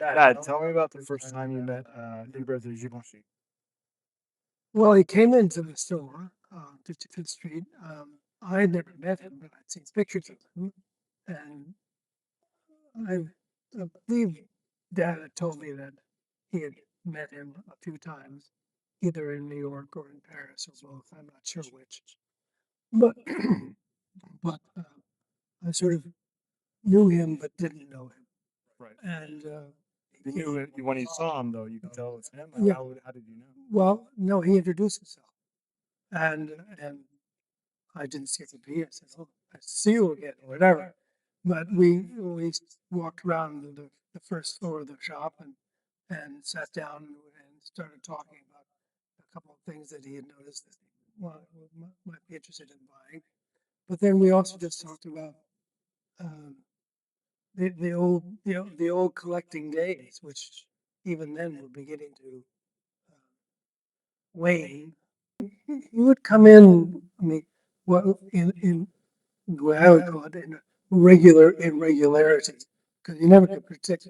Dad, tell me about the first time you met Hubert de Givenchy. Well, he came into the store, 55th Street. I had never met him, but I'd seen pictures of him. And I, I believe Dad had told me that he had met him a few times, either in New York or in Paris or both. I'm not sure which. But, but I sort of knew him, but didn't know him. Right. And You knew it when you saw him, though. You could tell it was him. yeah, How did you know? well, no, he introduced himself. And I didn't see it to be. I said, "Oh, I see you again," or whatever. But we walked around the first floor of the shop and sat down and started talking about a couple of things that he had noticed that might be interested in buying. But then we also just talked about um, the old collecting days, which even then were beginning to wane. He would come in. I mean, well, in the way I would call it, in regular irregularity, because you never could predict,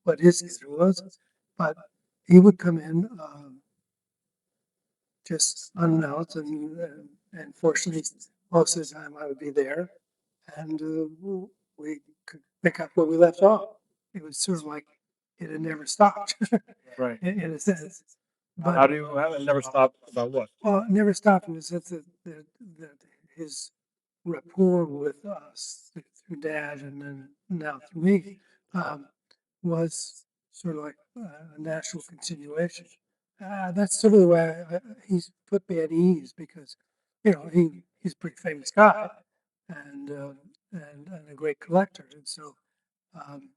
what his schedule was. But he would come in just unannounced, and fortunately, most of the time I would be there, and we could pick up where we left off. It was sort of like it had never stopped, Right. in a sense. How But do you have it never stop about what? well, it never stopped in the sense that his rapport with us through Dad and then now through me was sort of like a natural continuation. That's sort of the way he's put me at ease because, he's a pretty famous guy and, and a great collector. And so um,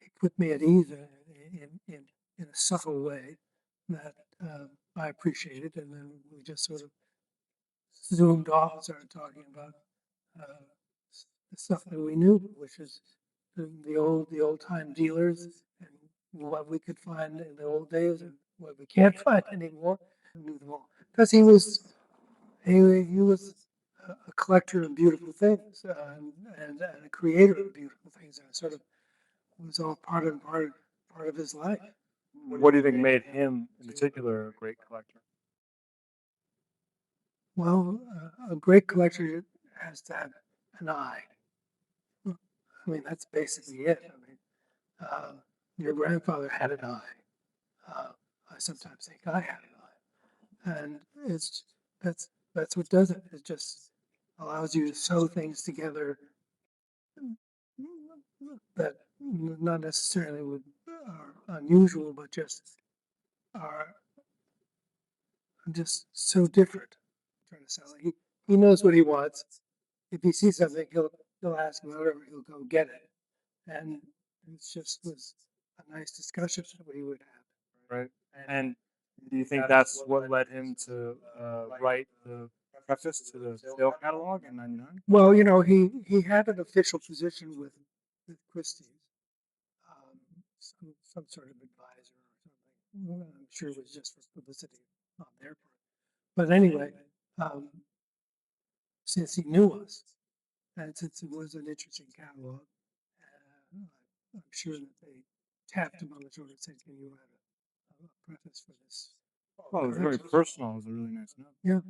he put me at ease in a subtle way that I appreciated. And then we just sort of zoomed off and started talking about uh, the stuff that we knew, which is the old time dealers and what we could find in the old days and what we can't find anymore. I knew them all because he was a collector of beautiful things and a creator of beautiful things, and it sort of was all part of his life. What do you think made him, in particular, a great collector? Well, a great collector has to have an eye. I mean, that's basically it. I mean, uh, your grandfather had an eye. Uh, I sometimes think I had an eye, and that's that's what does it. It just allows you to sew things together that not necessarily are unusual, but are just so different. I'm trying to sound like he knows what he wants. If he sees something, he'll ask about it or he'll go get it, and it just was a nice discussion that we would have. Right. And do you think that's what led him to write the preface to the sale catalog in '99? Well, he had an official position with Christie's, some sort of advisor or something. Well, I'm sure it was just for publicity on their part. But anyway, um, since he knew us and since it was an interesting catalog, I'm sure that they tapped him on the shoulder and said, "Can you write a preface for this?" Well, it was very personal. It was a really nice note. Yeah,